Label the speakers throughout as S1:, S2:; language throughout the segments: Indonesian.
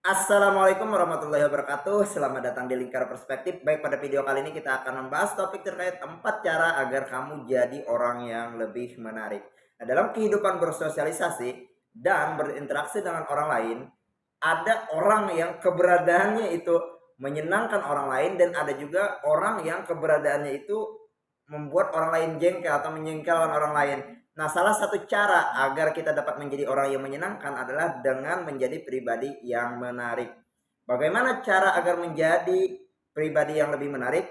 S1: Assalamualaikum warahmatullahi wabarakatuh. Selamat datang di Lingkar Perspektif. Baik, pada video kali ini kita akan membahas topik terkait 4 cara agar kamu jadi orang yang lebih menarik. Nah, dalam kehidupan bersosialisasi dan berinteraksi dengan orang lain, ada orang yang keberadaannya itu menyenangkan orang lain dan ada juga orang yang keberadaannya itu membuat orang lain jengkel atau menjengkelkan orang lain. Nah, salah satu cara agar kita dapat menjadi orang yang menyenangkan adalah dengan menjadi pribadi yang menarik. Bagaimana cara agar menjadi pribadi yang lebih menarik?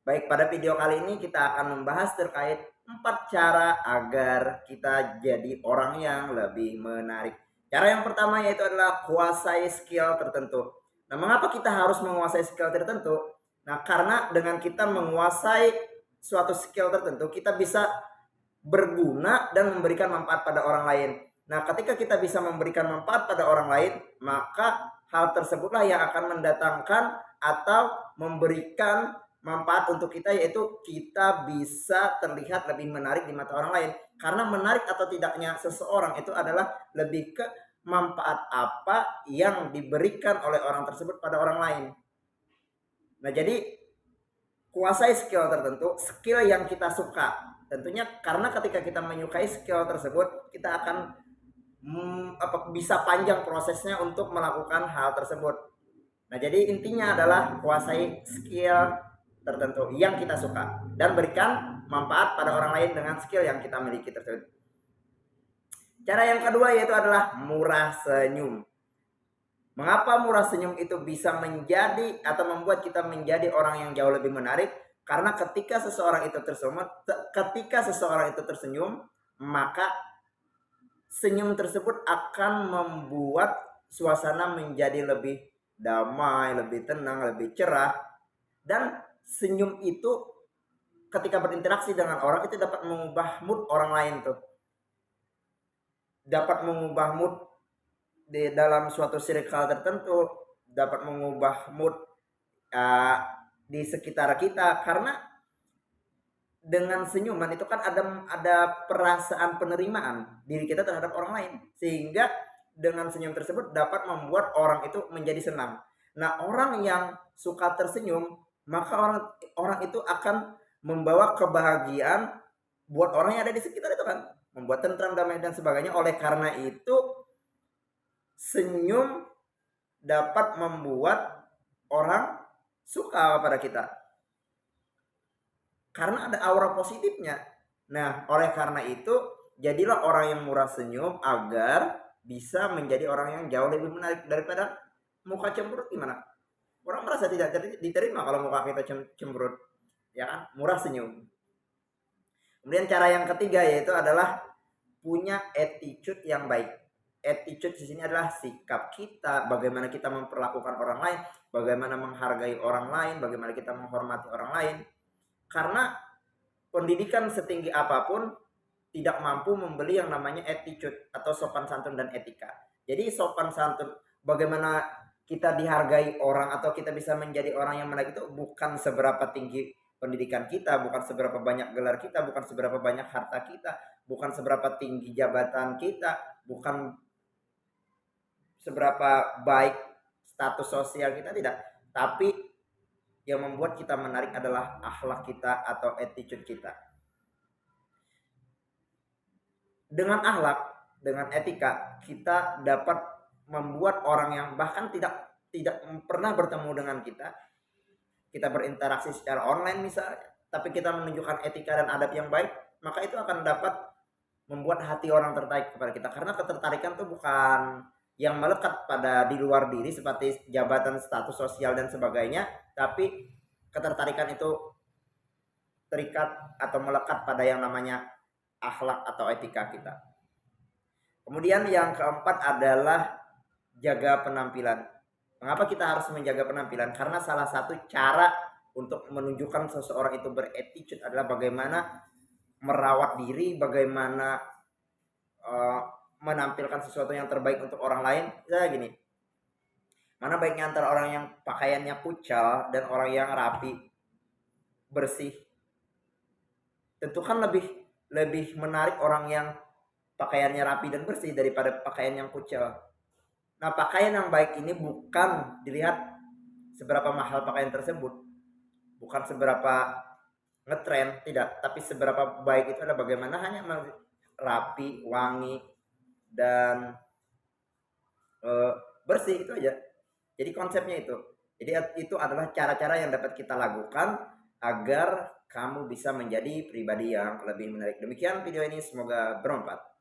S1: Baik, pada video kali ini kita akan membahas terkait 4 cara agar kita jadi orang yang lebih menarik. Cara yang pertama yaitu adalah kuasai skill tertentu. Nah, mengapa kita harus menguasai skill tertentu? Nah, karena dengan kita menguasai suatu skill tertentu, kita bisa berguna dan memberikan manfaat pada orang lain. Nah, ketika kita bisa memberikan manfaat pada orang lain, maka hal tersebutlah yang akan mendatangkan atau memberikan manfaat untuk kita, yaitu kita bisa terlihat lebih menarik di mata orang lain. Karena menarik atau tidaknya seseorang itu adalah lebih ke manfaat apa yang diberikan oleh orang tersebut pada orang lain. Nah, jadi kuasai skill tertentu, skill yang kita suka. Tentunya karena ketika kita menyukai skill tersebut, kita akan bisa panjang prosesnya untuk melakukan hal tersebut. Nah, jadi intinya adalah kuasai skill tertentu yang kita suka dan berikan manfaat pada orang lain dengan skill yang kita miliki tersebut. Cara yang kedua yaitu adalah murah senyum. Mengapa murah senyum itu bisa menjadi atau membuat kita menjadi orang yang jauh lebih menarik? Karena ketika seseorang itu tersenyum, maka senyum tersebut akan membuat suasana menjadi lebih damai, lebih tenang, lebih cerah. Dan senyum itu ketika berinteraksi dengan orang itu dapat mengubah mood orang lain tuh. Dapat mengubah mood di dalam suatu circle tertentu, dapat mengubah mood di sekitar kita, karena dengan senyuman itu kan ada perasaan penerimaan diri kita terhadap orang lain, sehingga dengan senyum tersebut dapat membuat orang itu menjadi senang. Nah, orang yang suka tersenyum, maka orang itu akan membawa kebahagiaan buat orang yang ada di sekitar itu kan, membuat tentram, damai dan sebagainya. Oleh karena itu, senyum dapat membuat orang suka pada kita karena ada aura positifnya. Nah, oleh karena itu, jadilah orang yang murah senyum agar bisa menjadi orang yang jauh lebih menarik daripada muka cemberut. Gimana? Orang merasa tidak diterima kalau muka kita cemberut. Ya kan? Murah senyum. Kemudian cara yang ketiga yaitu adalah punya attitude yang baik. Attitude di sini adalah sikap kita, bagaimana kita memperlakukan orang lain, bagaimana menghargai orang lain, bagaimana kita menghormati orang lain. Karena pendidikan setinggi apapun tidak mampu membeli yang namanya attitude atau sopan santun dan etika. Jadi sopan santun, bagaimana kita dihargai orang atau kita bisa menjadi orang yang menarik itu bukan seberapa tinggi pendidikan kita, bukan seberapa banyak gelar kita, bukan seberapa banyak harta kita, bukan seberapa tinggi jabatan kita, bukan seberapa baik status sosial kita, tidak. Tapi yang membuat kita menarik adalah akhlak kita atau attitude kita. Dengan akhlak, dengan etika, kita dapat membuat orang yang bahkan tidak pernah bertemu dengan kita berinteraksi secara online misalnya, tapi kita menunjukkan etika dan adab yang baik, maka itu akan dapat membuat hati orang tertarik kepada kita. Karena ketertarikan itu bukan yang melekat pada di luar diri seperti jabatan, status sosial dan sebagainya, tapi ketertarikan itu terikat atau melekat pada yang namanya akhlak atau etika kita. Kemudian yang keempat adalah jaga penampilan. Mengapa kita harus menjaga penampilan? Karena salah satu cara untuk menunjukkan seseorang itu berattitude adalah bagaimana merawat diri, bagaimana menampilkan sesuatu yang terbaik untuk orang lain. Misalnya gini, mana baiknya antara orang yang pakaiannya kucal dan orang yang rapi, bersih? Tentu kan lebih menarik orang yang pakaiannya rapi dan bersih daripada pakaian yang kucel. Nah, pakaian yang baik ini bukan dilihat seberapa mahal pakaian tersebut, bukan seberapa ngetren, tidak, tapi seberapa baik itu adalah bagaimana hanya rapi, wangi, dan eh, bersih, itu aja. Jadi konsepnya itu. Jadi itu adalah cara-cara yang dapat kita lakukan agar kamu bisa menjadi pribadi yang lebih menarik. Demikian video ini, semoga bermanfaat.